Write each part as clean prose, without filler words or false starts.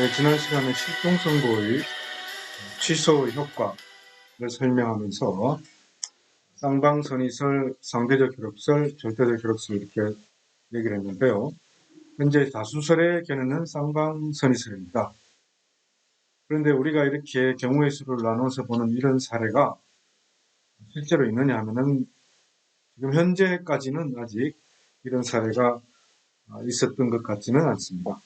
네, 지난 시간에 실종선고의 취소 효과를 설명하면서 쌍방선이설, 상대적 기록설, 절대적 기록설 이렇게 얘기를 했는데요. 현재 다수설의 견해는 쌍방선이설입니다. 그런데 우리가 이렇게 경우의 수를 나눠서 보는 이런 사례가 실제로 있느냐 하면은 지금 현재까지는 아직 이런 사례가 있었던 것 같지는 않습니다.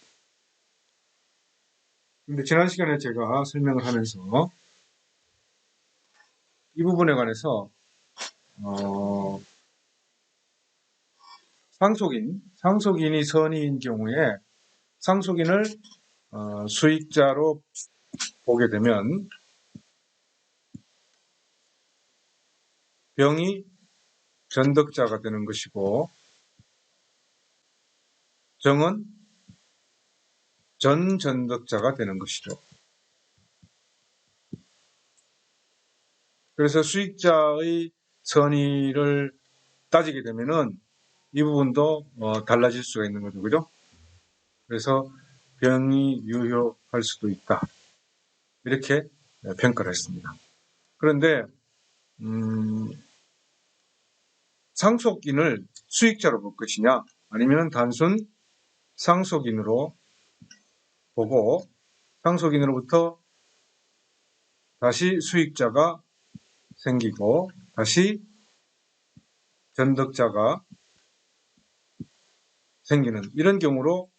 근데 지난 시간에 제가 설명을 하면서 이 부분에 관해서 상속인이 선의인 경우에 상속인을 수익자로 보게 되면 병이 전덕자가 되는 것이고 정은 전전덕자가 되는 것이죠. 그래서 수익자의 선의를 따지게 되면은 이 부분도 달라질 수가 있는 거죠. 그죠? 그래서 병이 유효할 수도 있다. 이렇게 평가를 했습니다. 그런데 상속인을 수익자로 볼 것이냐 아니면 단순 상속인으로 보고 상속인으로부터 다시 수익자가 생기고 다시 전덕자가 생기는 이런 경우로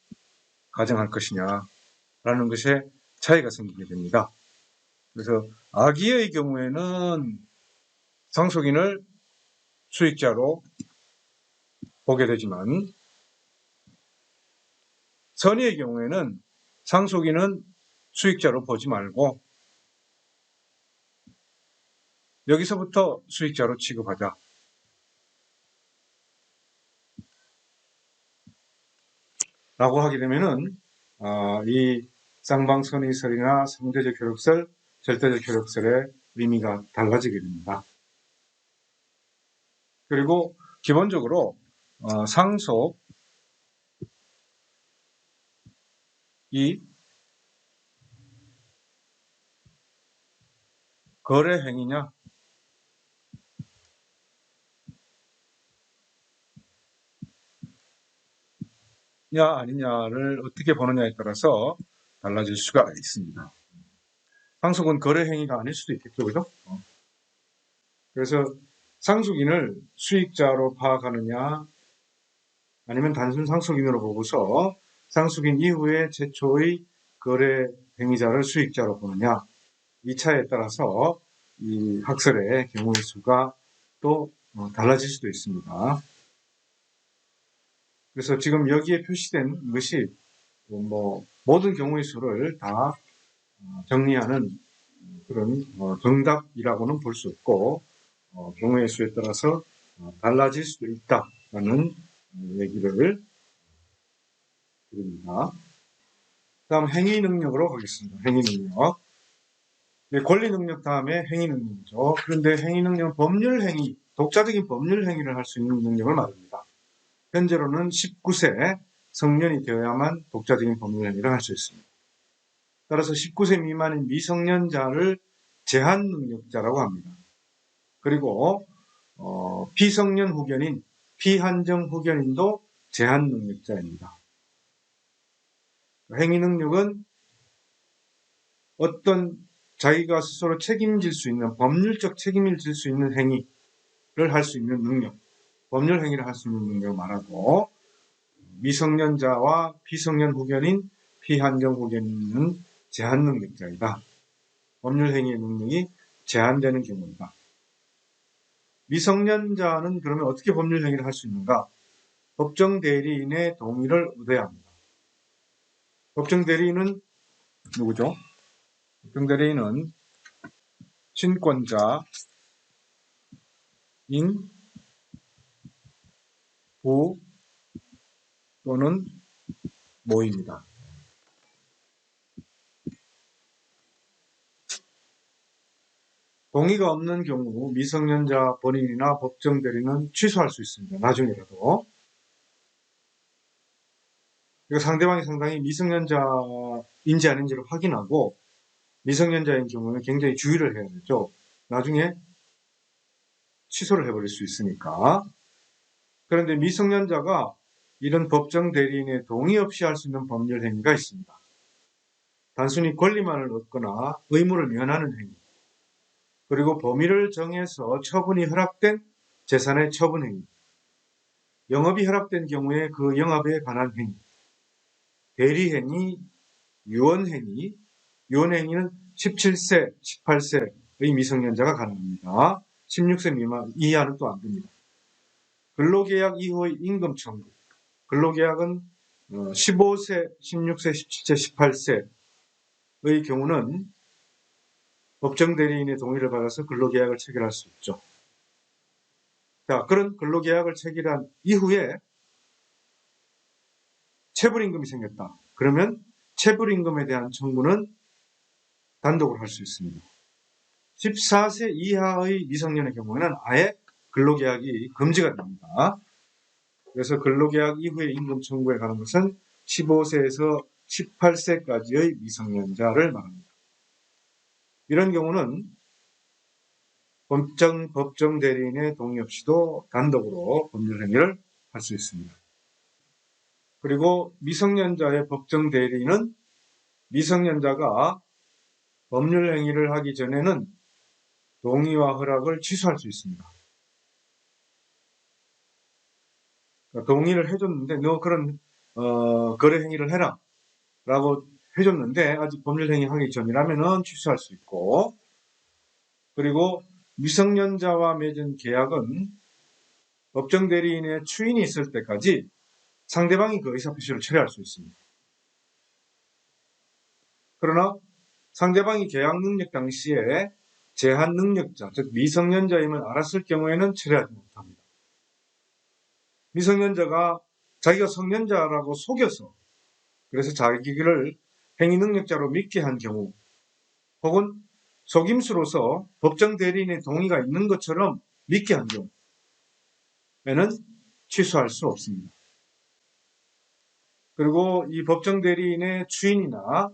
가정할 것이냐라는 것에 차이가 생기게 됩니다. 그래서 악의의 경우에는 상속인을 수익자로 보게 되지만 선의의 경우에는 상속인은 수익자로 보지 말고 여기서부터 수익자로 취급하자. 라고 하게 되면은 이 쌍방선의설이나 상대적 효력설, 절대적 효력설의 의미가 달라지게 됩니다. 그리고 기본적으로 상속이 거래 행위냐 아니냐를 어떻게 보느냐에 따라서 달라질 수가 있습니다. 상속은 거래 행위가 아닐 수도 있겠죠, 그죠? 그래서 상속인을 수익자로 파악하느냐 아니면 단순 상속인으로 보고서 상속인 이후에 최초의 거래 행위자를 수익자로 보느냐 이 차이에 따라서 이 학설의 경우의 수가 또 달라질 수도 있습니다. 그래서 지금 여기에 표시된 것이 모든 경우의 수를 다 정리하는 그런 정답이라고는 볼 수 없고 경우의 수에 따라서 달라질 수도 있다라는 얘기를 드립니다. 다음 행위 능력으로 가겠습니다. 행위 능력. 권리 능력 다음에 행위 능력이죠. 그런데 행위 능력은 법률 행위, 독자적인 법률 행위를 할 수 있는 능력을 말합니다. 현재로는 19세 성년이 되어야만 독자적인 법률 행위를 할 수 있습니다. 따라서 19세 미만인 미성년자를 제한 능력자라고 합니다. 그리고 피성년 후견인, 피한정 후견인도 제한 능력자입니다. 행위 능력은 어떤 자기가 스스로 책임질 수 있는 법률적 책임을 질 수 있는 행위를 할 수 있는 능력, 법률 행위를 할 수 있는 능력을 말하고 미성년자와 피성년 후견인, 피한정 후견인은 제한 능력자이다. 법률 행위의 능력이 제한되는 경우이다. 미성년자는 그러면 어떻게 법률 행위를 할 수 있는가? 법정 대리인의 동의를 얻어야 합니다. 법정 대리인은 누구죠? 법정 대리인은 친권자인 부 또는 모입니다. 동의가 없는 경우 미성년자 본인이나 법정 대리인은 취소할 수 있습니다. 나중에라도. 상대방이 상당히 미성년자 인지 아닌지를 확인하고 미성년자인 경우는 굉장히 주의를 해야 되죠. 나중에 취소를 해버릴 수 있으니까. 그런데 미성년자가 이런 법정 대리인의 동의 없이 할 수 있는 법률 행위가 있습니다. 단순히 권리만을 얻거나 의무를 면하는 행위, 그리고 범위를 정해서 처분이 허락된 재산의 처분 행위, 영업이 허락된 경우에 그 영업에 관한 행위, 대리행위, 유언행위, 유언행위는 17세, 18세의 미성년자가 가능합니다. 16세 미만 이하는 또 안 됩니다. 근로계약 이후의 임금 청구, 근로계약은 15세, 16세, 17세, 18세의 경우는 법정 대리인의 동의를 받아서 근로계약을 체결할 수 있죠. 자, 그런 근로계약을 체결한 이후에 체불임금이 생겼다. 그러면 체불임금에 대한 청구는 단독으로 할 수 있습니다. 14세 이하의 미성년의 경우에는 아예 근로계약이 금지가 됩니다. 그래서 근로계약 이후에 임금 청구에 관한 것은 15세에서 18세까지의 미성년자를 말합니다. 이런 경우는 법정 대리인의 동의 없이도 단독으로 법률 행위를 할 수 있습니다. 그리고 미성년자의 법정 대리인은 미성년자가 법률 행위를 하기 전에는 동의와 허락을 취소할 수 있습니다. 그러니까 동의를 해줬는데 너 그런 거래 행위를 해라 라고 해줬는데 아직 법률 행위 하기 전이라면 취소할 수 있고, 그리고 미성년자와 맺은 계약은 법정 대리인의 추인이 있을 때까지 상대방이 그 의사표시를 철회할 수 있습니다. 그러나 상대방이 계약 능력 당시에 제한 능력자, 즉 미성년자임을 알았을 경우에는 철회하지 못합니다. 미성년자가 자기가 성년자라고 속여서, 그래서 자기를 행위 능력자로 믿게 한 경우, 혹은 속임수로서 법정 대리인의 동의가 있는 것처럼 믿게 한 경우에는 취소할 수 없습니다. 그리고 이 법정 대리인의 추인이나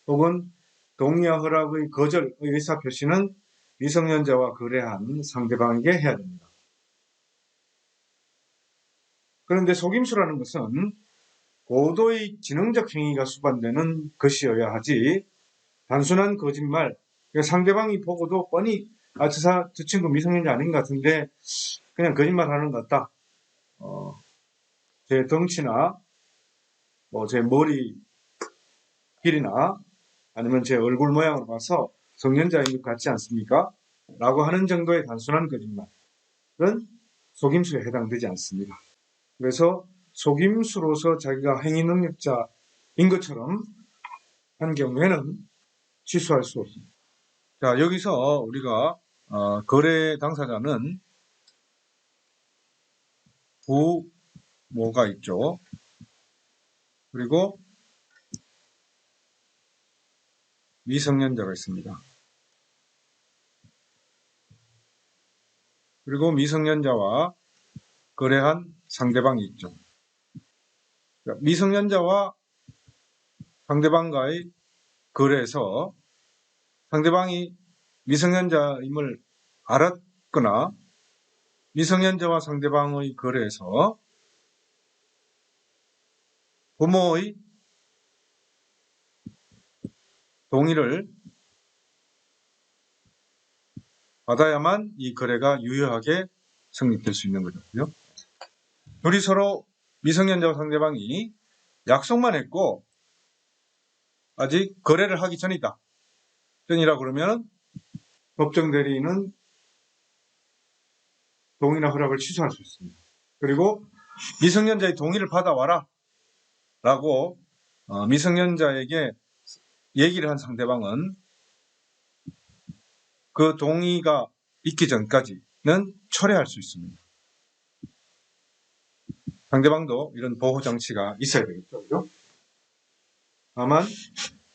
혹은 동의와 허락의 거절의 의사표시는 미성년자와 거래한 상대방에게 해야 됩니다. 그런데 속임수라는 것은 고도의 지능적 행위가 수반되는 것이어야 하지, 단순한 거짓말, 상대방이 보고도 뻔히 저 친구 미성년자 아닌 것 같은데 그냥 거짓말 하는 것 같다. 제 덩치나 제 머리 길이나 아니면 제 얼굴 모양으로 봐서 성년자인 것 같지 않습니까? 라고 하는 정도의 단순한 거짓말은 속임수에 해당되지 않습니다. 그래서 속임수로서 자기가 행위 능력자인 것처럼 한 경우에는 취소할 수 없습니다. 자, 여기서 우리가 거래 당사자는 부모가 있죠. 그리고 미성년자가 있습니다. 그리고 미성년자와 거래한 상대방이 있죠. 미성년자와 상대방과의 거래에서 상대방이 미성년자임을 알았거나 미성년자와 상대방의 거래에서 부모의 동의를 받아야만 이 거래가 유효하게 성립될 수 있는 거거든요. 둘이 서로 미성년자와 상대방이 약속만 했고 아직 거래를 하기 전이다. 전이라 그러면 법정 대리인은 동의나 허락을 취소할 수 있습니다. 그리고 미성년자의 동의를 받아와라 라고 미성년자에게 얘기를 한 상대방은 그 동의가 있기 전까지는 철회할 수 있습니다. 상대방도 이런 보호 장치가 있어야 되겠죠. 그죠? 다만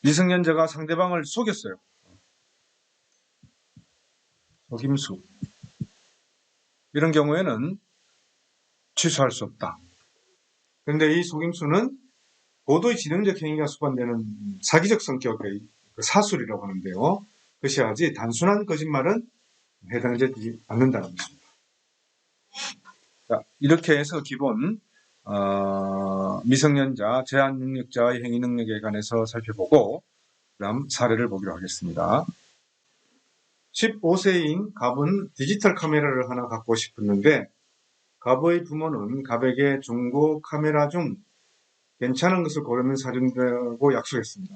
미성년자가 상대방을 속였어요. 속임수. 이런 경우에는 취소할 수 없다. 그런데 이 속임수는 고도의 지능적 행위가 수반되는 사기적 성격의 사술이라고 하는데요. 그것이야지 단순한 거짓말은 해당되지 않는다는 것입니다. 자, 이렇게 해서 기본 미성년자, 제한능력자의 행위능력에 관해서 살펴보고 그다음 사례를 보기로 하겠습니다. 15세인 갑은 디지털 카메라를 하나 갖고 싶었는데 갑의 부모는 갑에게 중고 카메라 중 괜찮은 것을 고르면 사준다고 약속했습니다.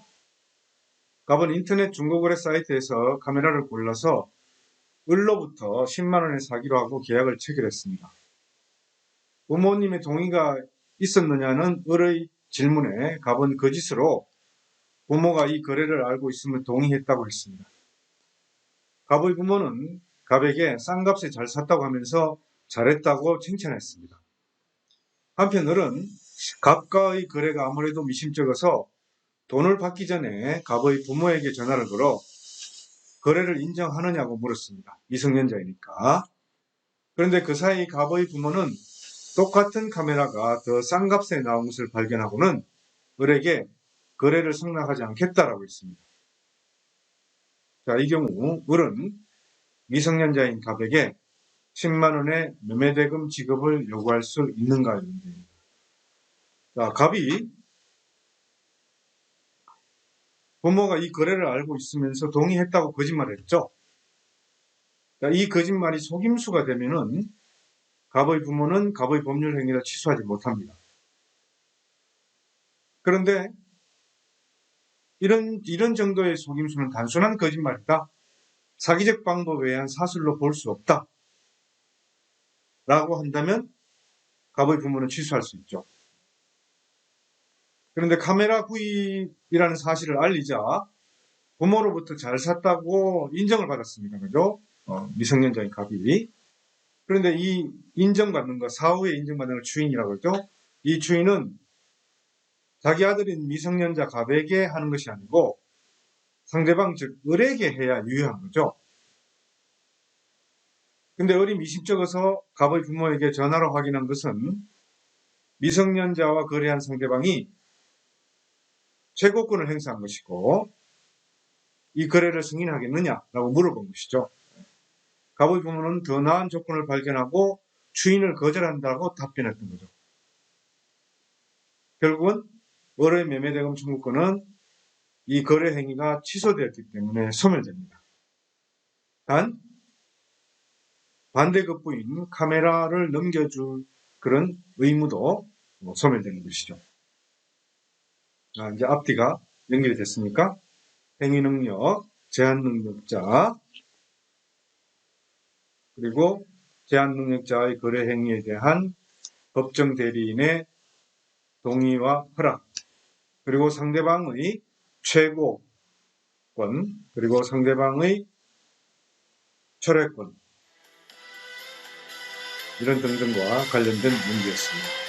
갑은 인터넷 중고거래 사이트에서 카메라를 골라서 을로부터 10만 원에 사기로 하고 계약을 체결했습니다. 부모님의 동의가 있었느냐는 을의 질문에 갑은 거짓으로 부모가 이 거래를 알고 있음을 동의했다고 했습니다. 갑의 부모는 갑에게 싼 값에 잘 샀다고 하면서 잘했다고 칭찬했습니다. 한편 을은 갑과의 거래가 아무래도 미심쩍어서 돈을 받기 전에 갑의 부모에게 전화를 걸어 거래를 인정하느냐고 물었습니다. 미성년자이니까. 그런데 그 사이 갑의 부모는 똑같은 카메라가 더 싼 값에 나온 것을 발견하고는 을에게 거래를 승낙하지 않겠다라고 했습니다. 자, 이 경우 을은 미성년자인 갑에게 10만 원의 매매대금 지급을 요구할 수 있는가요? 자, 갑이 부모가 이 거래를 알고 있으면서 동의했다고 거짓말했죠. 자, 이 거짓말이 속임수가 되면은 갑의 부모는 갑의 법률 행위를 취소하지 못합니다. 그런데 이런 정도의 속임수는 단순한 거짓말이다. 사기적 방법에 의한 사술로 볼 수 없다. 라고 한다면 갑의 부모는 취소할 수 있죠. 그런데 카메라 구입이라는 사실을 알리자 부모로부터 잘 샀다고 인정을 받았습니다. 그죠? 미성년자인 갑이. 그런데 이 인정받는 거, 사후에 인정받는 걸 추인이라고 그러죠. 이 추인은 자기 아들인 미성년자 갑에게 하는 것이 아니고 상대방 즉 을에게 해야 유효한 거죠. 근데 을이 미심쩍어서 갑의 부모에게 전화로 확인한 것은 미성년자와 거래한 상대방이 최고권을 행사한 것이고 이 거래를 승인하겠느냐라고 물어본 것이죠. 갑의 부모는 더 나은 조건을 발견하고 추인을 거절한다고 답변했던 거죠. 결국은 을의 매매대금 청구권은 이 거래 행위가 취소되었기 때문에 소멸됩니다. 단 반대급부인 카메라를 넘겨줄 그런 의무도 소멸되는 것이죠. 이제 앞뒤가 연결이 됐습니까? 행위능력, 제한능력자, 그리고 제한능력자의 거래 행위에 대한 법정 대리인의 동의와 허락, 그리고 상대방의 최고권, 그리고 상대방의 철회권, 이런 등등과 관련된 문제였습니다.